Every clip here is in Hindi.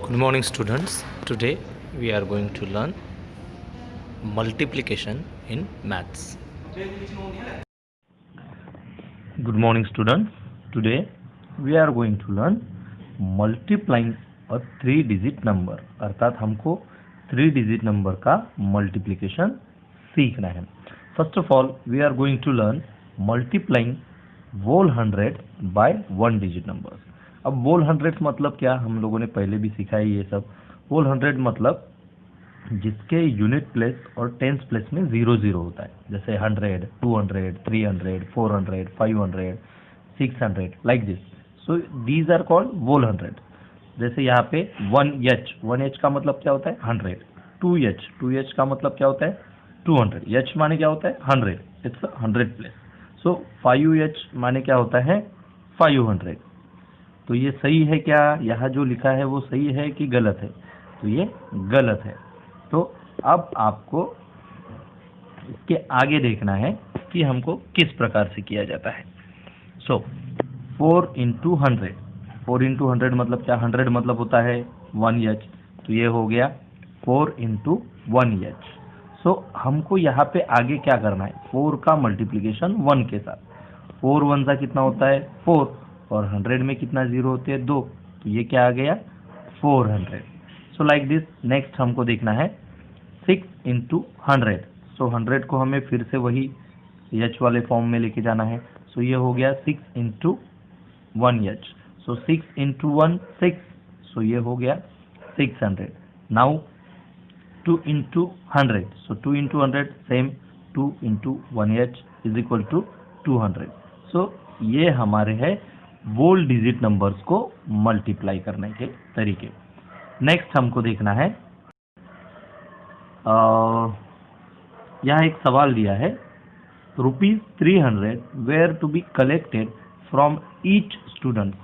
Good morning, students. Today we are going to learn multiplication in maths. Good morning, students. Today we are going to learn multiplying a 3-digit number. अर्थात हमको 3-digit नंबर का multiplication सीखना है. First of all, we are going to learn multiplying whole hundred by 1-digit numbers. अब whole hundred मतलब क्या, हम लोगों ने पहले भी सीखा है ये सब. whole hundred मतलब जिसके यूनिट प्लेस और टेंस प्लेस में 00 होता है, जैसे 100, 200, 300, 400, 500, 600 like this. So these are called whole hundred. जैसे यहाँ पे 1h का मतलब क्या होता है 100. 2h का मतलब क्या होता है 200. h माने क्या होता है 100. It's 100 place. सो 5h माने क्या होता है 500. तो ये सही है क्या, यहाँ जो लिखा है वो सही है कि गलत है? तो ये गलत है. तो अब आपको इसके आगे देखना है कि हमको किस प्रकार से किया जाता है. सो 4 into 100. 4 into 100 मतलब क्या, 100 मतलब होता है 1h. तो ये हो गया 4 into 1h. सो हमको यहाँ पे आगे क्या करना है, 4 का मल्टीप्लीकेशन 1 के साथ. 4 1 सा कितना होता है 4, और 100 में कितना जीरो होते हैं 2. तो ये क्या आ गया 400. सो लाइक दिस. नेक्स्ट हमको देखना है 6 into 100. सो 100 को हमें फिर से वही h वाले फॉर्म में लेके जाना है. सो ये हो गया 6 into 1h. सो 6 into 1 6. सो ये हो गया 600. Now 2 into 100. So 2 into 100 same, 2 into 1h is equal to 200. So ये हमारे है वोल डिजिट नंबर्स को मल्टीप्लाई करने के तरीके. नेक्स्ट हमको देखना है, यहाँ एक सवाल दिया है, ₹300 were to be collected from each student.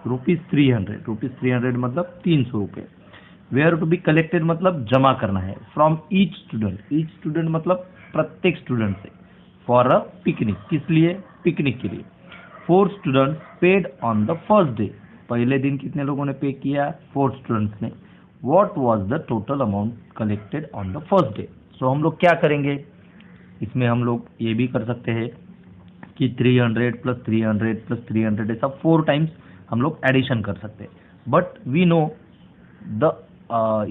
₹300 मतलब 300 रुपये. वेयर टू बी कलेक्टेड मतलब जमा करना है. फ्रॉम ईच स्टूडेंट मतलब प्रत्येक स्टूडेंट से. फॉर अ पिकनिक, किस लिए, पिकनिक के लिए. 4 students paid on the first day. पहले दिन कितने लोगों ने पे किया, 4 स्टूडेंट्स ने. What was the total amount collected on the first day. So हम लोग क्या करेंगे, इसमें हम लोग ये भी कर सकते हैं कि 300 प्लस 300 प्लस 300 ऐसा 4 टाइम्स हम लोग एडिशन कर सकते हैं. But we know the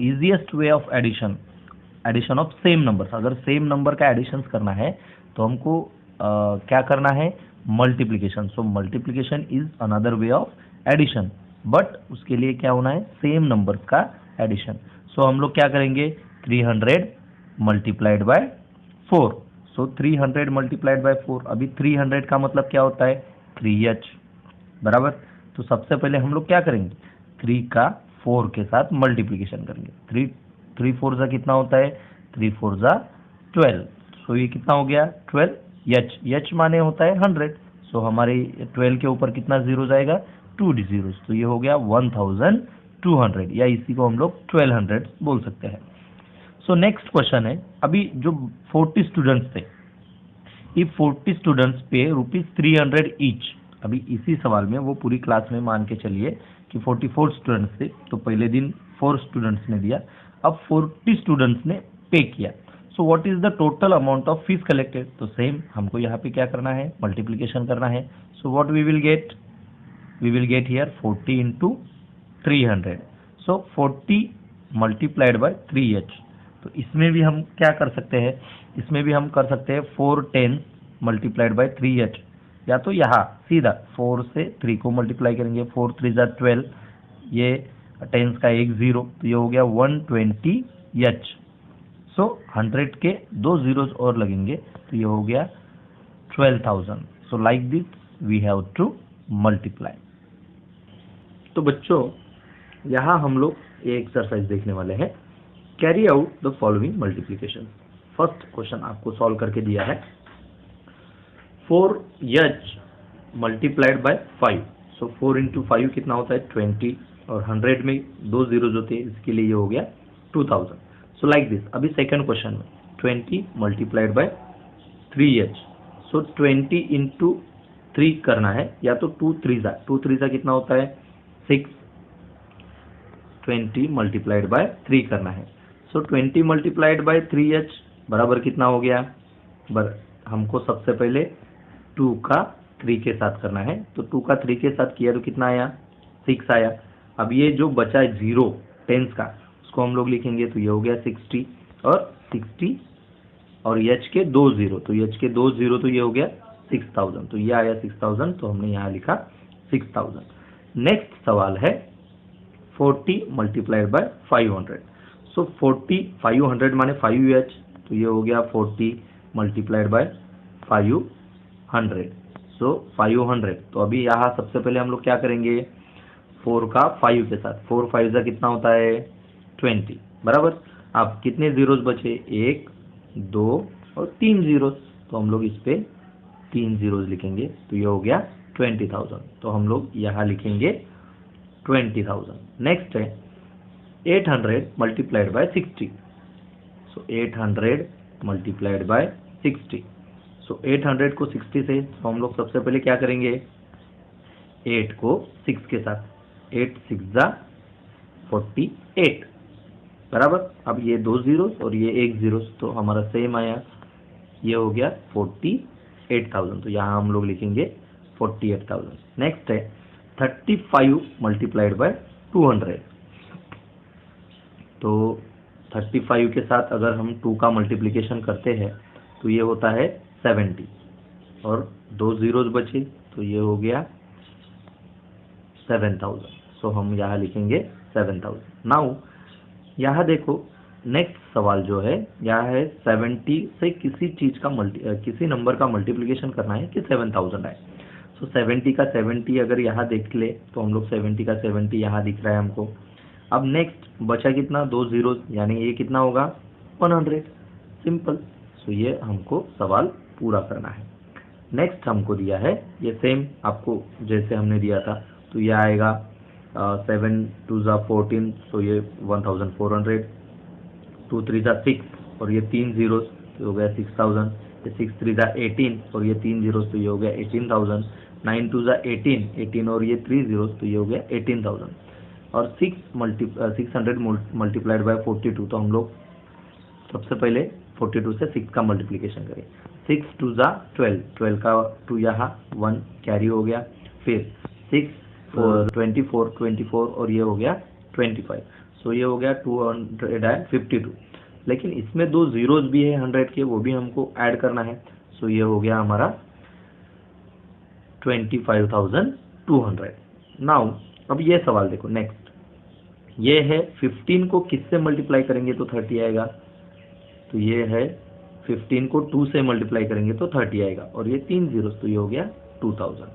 easiest way of addition of same numbers. अगर सेम नंबर का एडिशन करना है तो हमको क्या करना है, multiplication. So multiplication is another way of addition, but उसके लिए क्या होना है, सेम नंबर का एडिशन. सो हम लोग क्या करेंगे, 300 multiplied by 4. So 300 multiplied by 4. अभी 300 का मतलब क्या होता है 3h बराबर. तो सबसे पहले हम लोग क्या करेंगे, 3 का 4 के साथ मल्टीप्लीकेशन करेंगे. 3 4 जा कितना होता है, 3 4 जा 12. सो ये कितना हो गया 12. h माने होता है 100. सो हमारे 12 के ऊपर कितना जीरो जाएगा, 2 जीरो. तो ये हो गया 1200, या इसी को हम लोग 1200 बोल सकते हैं. सो नेक्स्ट क्वेश्चन है, अभी जो 40 स्टूडेंट्स थे, ये 40 स्टूडेंट्स पे ₹300 ईच. अभी इसी सवाल में वो पूरी क्लास में मान के चलिए कि 44 स्टूडेंट्स थे, तो पहले दिन 4 स्टूडेंट्स ने दिया, अब 40 स्टूडेंट्स ने पे किया. So what is the total amount of fees collected. तो सेम हमको यहाँ पे क्या करना है, मल्टीप्लीकेशन करना है. So what we will get here 40 into 300. So 40 multiplied by 3h. तो इसमें भी हम क्या कर सकते हैं, इसमें भी हम कर सकते हैं 4 10 मल्टीप्लाइड बाय 3h. या तो यहाँ सीधा 4 से 3 को मल्टीप्लाई करेंगे, 4 3 जा 12, ये 10 का एक जीरो, तो ये हो गया 120h. सो 100 के 2 जीरोज और लगेंगे, तो ये हो गया 12,000. So like this we have to multiply. तो बच्चों यहाँ हम लोग ये एक्सरसाइज देखने वाले हैं. Carry out the following multiplication. First question आपको सॉल्व करके दिया है, 4h multiplied by 5. So 4 into 5 कितना होता है 20, और 100 में 2 जीरोज होते हैं, इसके लिए ये हो गया 2000. सो लाइक दिस. अभी सेकंड क्वेश्चन में 20 multiplied by 3h. So 20 into 3 करना है, या तो 2 3 जा कितना होता है 6, 20 मल्टीप्लाइड बाय 3 करना है। सो 20 मल्टीप्लाइड बाय 3h बराबर कितना हो गया, हमको सबसे पहले 2 का 3 के साथ करना है, तो 2 का 3 के साथ किया तो कितना आया, 6 आया। अब ये जो बचा है 0 टेंस का, उसको हम लोग लिखेंगे, तो ये हो गया 60 और 60 और h के 2 0, तो h के 2 0 तो ये हो गया 6000, तो ये आया 6000, तो हमने यहाँ लिखा 6000। नेक्स्ट सवाल है 40 मल्टीप्लाइड बाय 500। सो 40 500 माने 5h, तो ये हो गया 40 मल्टीप्लाइड बाय 500। सो 500, तो अभी यहाँ सबसे पहले हम लोग क्या करेंगे, 4 का 5 के साथ, 4 5 का कितना होता है 20 बराबर। अब कितने जीरोस बचे, 1 2 और 3 जीरोस, तो हम लोग इस पे 3 जीरोस लिखेंगे, तो ये हो गया 20,000, तो हम लोग यहाँ लिखेंगे 20,000। नेक्स्ट है 800 multiplied by 60। So 800 multiplied by 60। सो 800 को 60 से, तो हम लोग सबसे पहले क्या करेंगे, 8 को 6 के साथ, 8 6 जा 48 बराबर। अब ये 2 जीरो और ये 1 जीरो, तो हमारा सेम आया, ये हो गया 48,000, तो यहाँ हम लोग लिखेंगे 48,000। नेक्स्ट है 35 मल्टीप्लाइड बाय 200। तो 35 के साथ अगर हम 2 का मल्टीप्लिकेशन करते हैं तो ये होता है 70 और 2 जीरोस बचे, तो ये हो गया 7000। सो हम यहाँ लिखेंगे 7000। नाउ यहाँ देखो, नेक्स्ट सवाल जो है यहाँ है 70 से किसी चीज का किसी नंबर का मल्टीप्लिकेशन करना है कि 7000 आए। सो 70 का 70 अगर यहाँ देख ले तो हम लोग 70 का 70 यहाँ दिख रहा है हमको। अब नेक्स्ट बचा कितना, 2 जीरो, यानी ये कितना होगा 100, सिंपल। सो ये हमको सवाल पूरा करना है। नेक्स्ट हमको दिया है ये सेम आपको जैसे हमने दिया था, तो ये आएगा 7 2 जा 14, तो ये 1400, 2 3 जा 6 और ये 3 जीरोस, तो हो गया 6000, ये 6 3 जा 18 और ये 3 जीरोस, तो ये हो गया 18,000, 9 2 जा 18, 18 और ये 3 जीरोस, तो ये हो गया 18,000। और 600 मल्टीप्लाइड बाय 42, तो हम लोग सबसे पहले 42 से 6 का मल्टीप्लिकेशन करें, 6 2 जा 12, 12 का 2 यहाँ 1 कैरी हो गया, फिर 6 4 24 और ये हो गया 25, सो ये हो गया 252। लेकिन इसमें 2 जीरोस भी है 100 के, वो भी हमको ऐड करना है, सो ये हो गया हमारा 25,200। नाउ अब ये सवाल देखो, नेक्स्ट ये है 15 को किससे मल्टीप्लाई करेंगे तो 30 आएगा, तो ये है 15 को 2 से मल्टीप्लाई करेंगे तो 30 आएगा, और ये 3 जीरोस, तो ये हो गया 2000।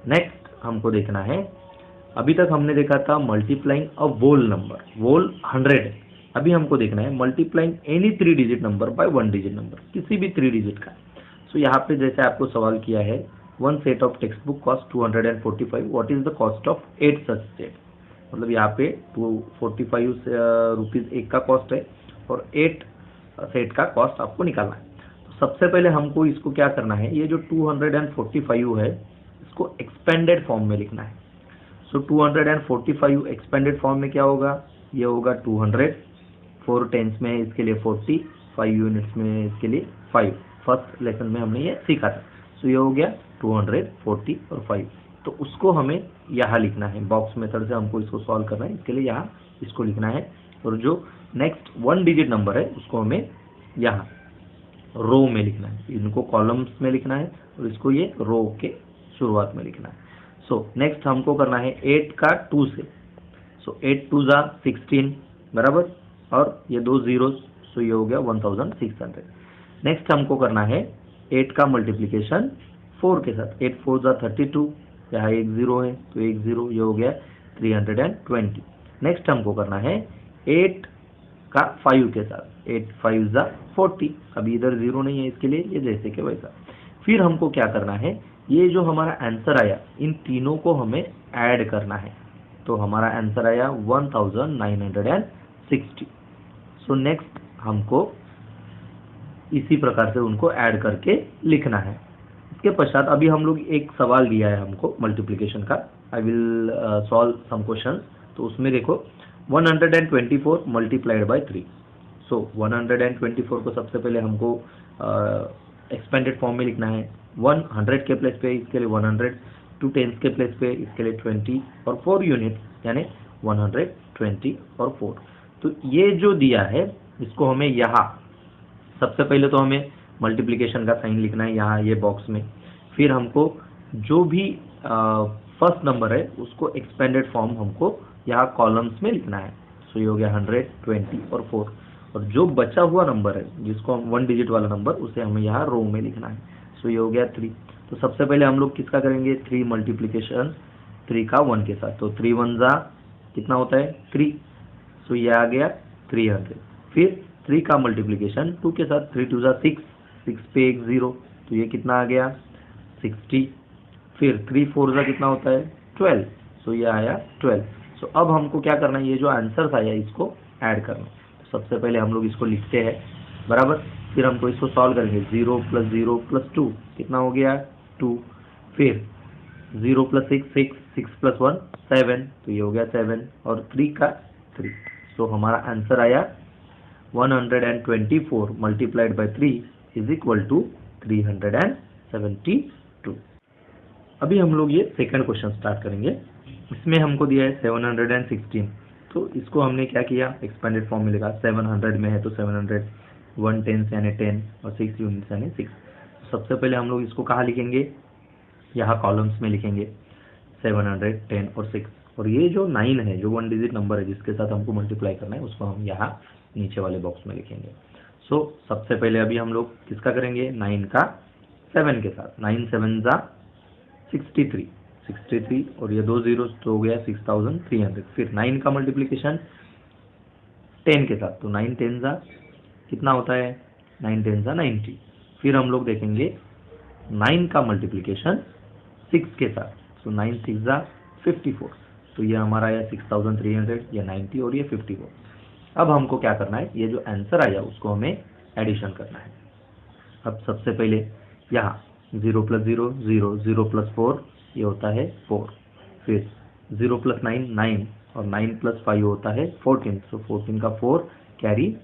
नेक्स्ट हमको देखना है, अभी तक हमने देखा था मल्टीप्लाइंग अ वोल नंबर, वोल 100 है। अभी हमको देखना है multiplying any 3 digit number by 1 digit number, किसी भी 3 डिजिट का। सो यहाँ पे जैसे आपको सवाल किया है, 1 set of text book cost 245, what is the cost of 8 such set. मतलब यहाँ पे 245 रुपीज एक का कॉस्ट है और 8 सेट का कॉस्ट आपको निकालना है। तो सबसे पहले हमको इसको क्या करना है, ये जो 245 है इसको एक्सपेंडेड फॉर्म में लिखना है। सो 245 एक्सपेंडेड फॉर्म में क्या होगा, ये होगा 200, 4 टेंस में इसके लिए 40, 5 यूनिट्स में इसके लिए 5। फर्स्ट लेसन में हमने ये सीखा था। सो ये हो गया 200, 40 और 5, तो उसको हमें यहाँ लिखना है, बॉक्स मेथड से हमको इसको सॉल्व करना है, इसके लिए यहाँ इसको लिखना है। और जो नेक्स्ट 1 डिजिट नंबर है उसको हमें यहाँ रो में लिखना है, इनको कॉलम्स में लिखना है और इसको ये रो के शुरुआत में लिखना है। सो नेक्स्ट हमको करना है 8 का 2 से, सो 8 2 जा 16 बराबर, और ये 2 जीरोस, सो ये हो गया 1600। नेक्स्ट हमको करना है 8 का मल्टीप्लिकेशन 4 के साथ, 8 4 जा 32, यहाँ 1 जीरो है तो 1 जीरो, ये हो गया 320। नेक्स्ट हमको करना है 8 का 5 के साथ, 8 5 जा 40, अभी इधर जीरो नहीं है इसके लिए, ये जैसे कि वैसा। फिर हमको क्या करना है, ये जो हमारा आंसर आया इन तीनों को हमें ऐड करना है, तो हमारा आंसर आया 1960। सो नेक्स्ट हमको इसी प्रकार से उनको ऐड करके लिखना है। इसके पश्चात अभी हम लोग एक सवाल दिया है हमको मल्टीप्लिकेशन का, I will solve some question. तो उसमें देखो 124 मल्टीप्लाइड बाय 3। सो 124 को सबसे पहले हमको एक्सपेंडेड फॉर्म में लिखना है। 100 के प्लेस पे इसके लिए 100, 2 टेंस के प्लेस पे इसके लिए 20 और 4 यूनिट यानी 120 और 4। तो ये जो दिया है इसको हमें यहाँ सबसे पहले तो हमें मल्टीप्लिकेशन का साइन लिखना है यहाँ ये बॉक्स में। फिर हमको जो भी फर्स्ट नंबर है उसको एक्सपेंडेड फॉर्म हमको यहाँ कॉलम्स में लिखना है। सो ये हो गया 100, 20 और 4। और जो बचा हुआ नंबर है जिसको हम 1 डिजिट वाला नंबर उसे हमें यहाँ रो में लिखना है। सो ये हो गया 3। तो सबसे पहले हम लोग किसका करेंगे 3 मल्टीप्लिकेशन 3 का 1 के साथ। तो 3 1 जा कितना होता है 3। सो ये आ गया 300। फिर 3 का मल्टीप्लिकेशन 2 के साथ 3 2 जा 6, 6 पे एक 0 तो ये कितना आ गया 60। फिर 3 4 जा कितना होता है 12। सो ये आया 12। सो अब हमको क्या करना है ये जो आंसर आया इसको ऐड करना है। तो सबसे पहले हम लोग इसको लिखते हैं बराबर। फिर हमको इसको सॉल्व करेंगे 0 + 0 + 2 कितना हो गया 2। फिर 0 + 6 6, 6 + 1 7 तो ये हो गया 7 और 3 का 3। सो हमारा आंसर आया 124 मल्टीप्लाइड बाय 3 = 372। अभी हम लोग ये सेकंड क्वेश्चन स्टार्ट करेंगे। इसमें हमको दिया है 716। तो इसको हमने क्या किया एक्सपेंडेड फॉर्म में लिखा। 700 में है तो 700, 1 टेंस यानी 10 और 6 यूनिट्स यानी 6। सबसे पहले हम लोग इसको कहाँ लिखेंगे यहाँ कॉलम्स में लिखेंगे 700, 10 और 6। और ये जो 9 है जो 1 डिजिट नंबर है जिसके साथ हमको मल्टीप्लाई करना है उसको हम यहाँ नीचे वाले बॉक्स में लिखेंगे। सो सबसे पहले अभी हम लोग किसका करेंगे 9 का 7 के साथ। 9 7 जा 63, 63 और ये 2 जीरो तो हो गया 6300। फिर 9 का मल्टीप्लिकेशन 10 के साथ। तो 9 10 जा कितना होता है 9 10 जा 90। फिर हम लोग देखेंगे 9 का मल्टीप्लिकेशन 6 के साथ। तो 9 6 जा 54 तो ये हमारा आया 6300, ये 90 और ये 54। अब हमको क्या करना है ये जो आंसर आया उसको हमें एडिशन करना है। अब सबसे पहले यहाँ 0 + 0 0, 0 + 4 ये होता है 4। फिर 0 + 9 9 और 9 + 5 होता है 14। सो 14 का 4 कैरी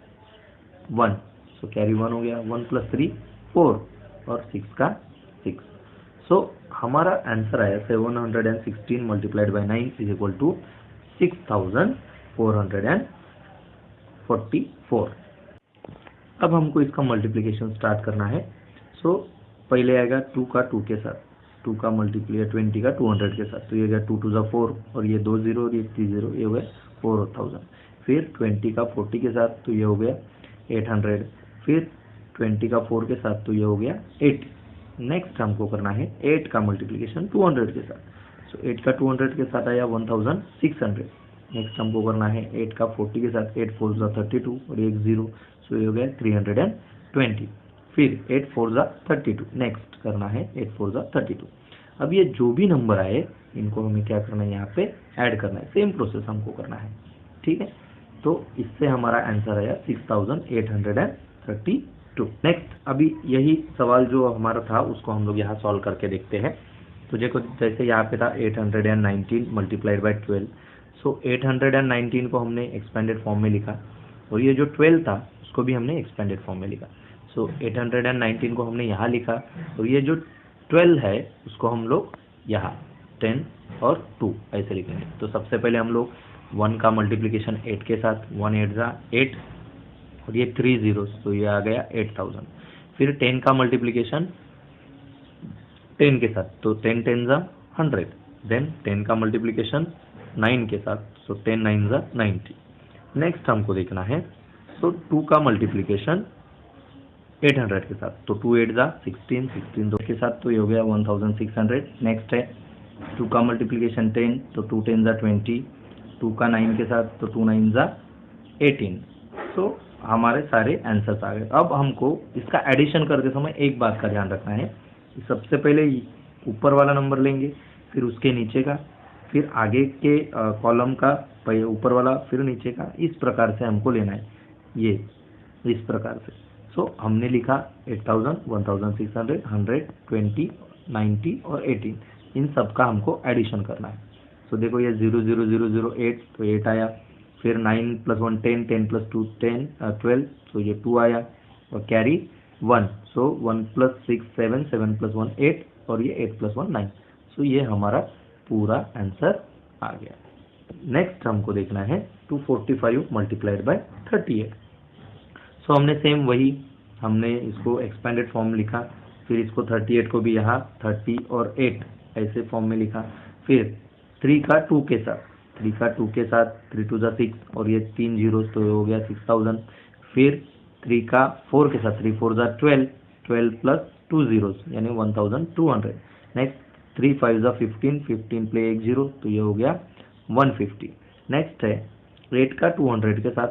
1। सो कैरी 1 हो गया। 1 + 3 4 और 6 का 6। सो हमारा आंसर आया 716 मल्टीप्लाइड बाय 9 = 6444। अब हमको इसका मल्टीप्लिकेशन स्टार्ट करना है। सो पहले आएगा 2 का 2 के साथ। 2 का मल्टीप्लाई 20 का 200 के साथ। तो ये गया 2 2 जा 4 और ये 2 0 और ये 3 0 ये हो गया 4000। फिर 20 का 40 के साथ तो ये हो गया 800। फिर 20 का 4 के साथ तो ये हो गया 80। नेक्स्ट हमको करना है 8 का मल्टीप्लिकेशन 200 के साथ। सो 8 का 200 के साथ आया 1600। नेक्स्ट हमको करना है 8 का 40 के साथ। 8 4 जा 32 और एक 0 सो ये हो गया 320। फिर 8 4 जा 32। नेक्स्ट करना है 8 4 जा 32। अब ये जो भी नंबर आए इनको हमें क्या करना है यहाँ पे ऐड करना है। सेम प्रोसेस हमको करना है ठीक है। तो इससे हमारा आंसर आया 6832। नेक्स्ट अभी यही सवाल जो हमारा था उसको हम लोग यहाँ सॉल्व करके देखते हैं। तो देखो जैसे यहाँ पे था 819 मल्टीप्लाइड बाय 12। सो 819 को हमने एक्सपेंडेड फॉर्म में लिखा और ये जो 12 था उसको भी हमने एक्सपेंडेड फॉर्म में लिखा। सो 819 को हमने यहाँ लिखा और ये जो 12 है उसको हम लोग यहाँ 10 और 2 ऐसे लिखेंगे। तो सबसे पहले हम लोग 1 का मल्टीप्लिकेशन 8 के साथ। 1 8 जा 8 और ये 3 zeros तो ये आ गया 8000। फिर 10 का मल्टीप्लिकेशन 10 के साथ। तो 10 10 जा 100। देन 10 का मल्टीप्लिकेशन 9 के साथ। सो 10 9 जा 90। नेक्स्ट हमको देखना है सो 2 का मल्टीप्लिकेशन 800 के साथ। तो 2 8 जा 16, 16 2 के साथ तो ये हो गया 1600। नेक्स्ट है 2 का मल्टीप्लिकेशन 10। तो 2 10 जा 20। 2 का 9 के साथ तो 2 9 जा 18। सो हमारे सारे आंसर्स आ गए। अब हमको इसका एडिशन करते समय एक बात का ध्यान रखना है। सबसे पहले ऊपर वाला नंबर लेंगे, फिर उसके नीचे का, फिर आगे के कॉलम का ऊपर वाला, फिर नीचे का। इस प्रकार से हमको लेना है ये इस प्रकार से। सो हमने लिखा 8000, 1600, 100, 20, 90 और 18। इन सब का हमको एडिशन करना है। सो देखो ये 0 0 0 0 8 तो 8 आया। फिर 9 + 1 10, 10 + 2 10 12, सो ये 2 आया और कैरी 1, सो 1 + 6 7, 7 + 1 8 और ये 8 + 1 9, सो ये हमारा पूरा आंसर आ गया। नेक्स्ट हमको देखना है 245 × 38। सो हमने सेम वही हमने इसको एक्सपेंडेड फॉर्म लिखा, फिर इसको 38 को भी यहाँ 30 और 8 ऐसे फॉर्म में लिखा, फिर 3 का 2 के साथ 3 का 2 के साथ 3 × 2 = 6 और ये 3 जीरोस तो हो गया 6000, फिर 3 का 4 के साथ 3 × 4 = 12, 12 + 2 zeros यानी 1200। नेक्स्ट 3 × 5 = 15, 15 प्ले 1 0 तो ये हो गया 150। नेक्स्ट है 8 का 200 के साथ,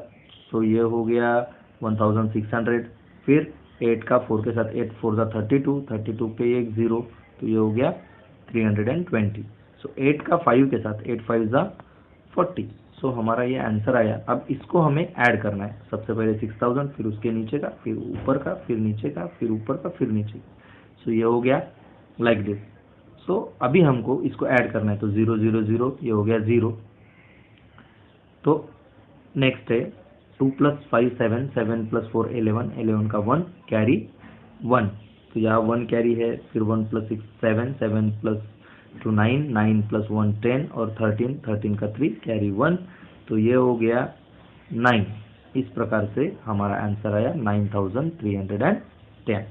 तो ये हो गया 1600, फिर 8 का 4 के साथ 8 × 4 = 32, 32 पे 1 0 तो ये हो गया 320। सो 8 का 5 के साथ 8 × 5 = 40, सो हमारा ये आंसर आया। अब इसको हमें ऐड करना है, सबसे पहले 6000, फिर उसके नीचे का, फिर ऊपर का, फिर नीचे का, फिर ऊपर का, फिर नीचे का, सो ये हो गया लाइक दिस। सो अभी हमको इसको ऐड करना है, तो 0 0 0 ये हो गया 0। तो नेक्स्ट है 2 + 5 7, 7 + 4 11, 11 का 1 कैरी 1, तो यहाँ 1 कैरी है, फिर 1 + 6 7, 7 + 2 9, 9 + 1 10 और 13, 13 का 3 कैरी 1, तो ये हो गया 9। इस प्रकार से हमारा आंसर आया 9310।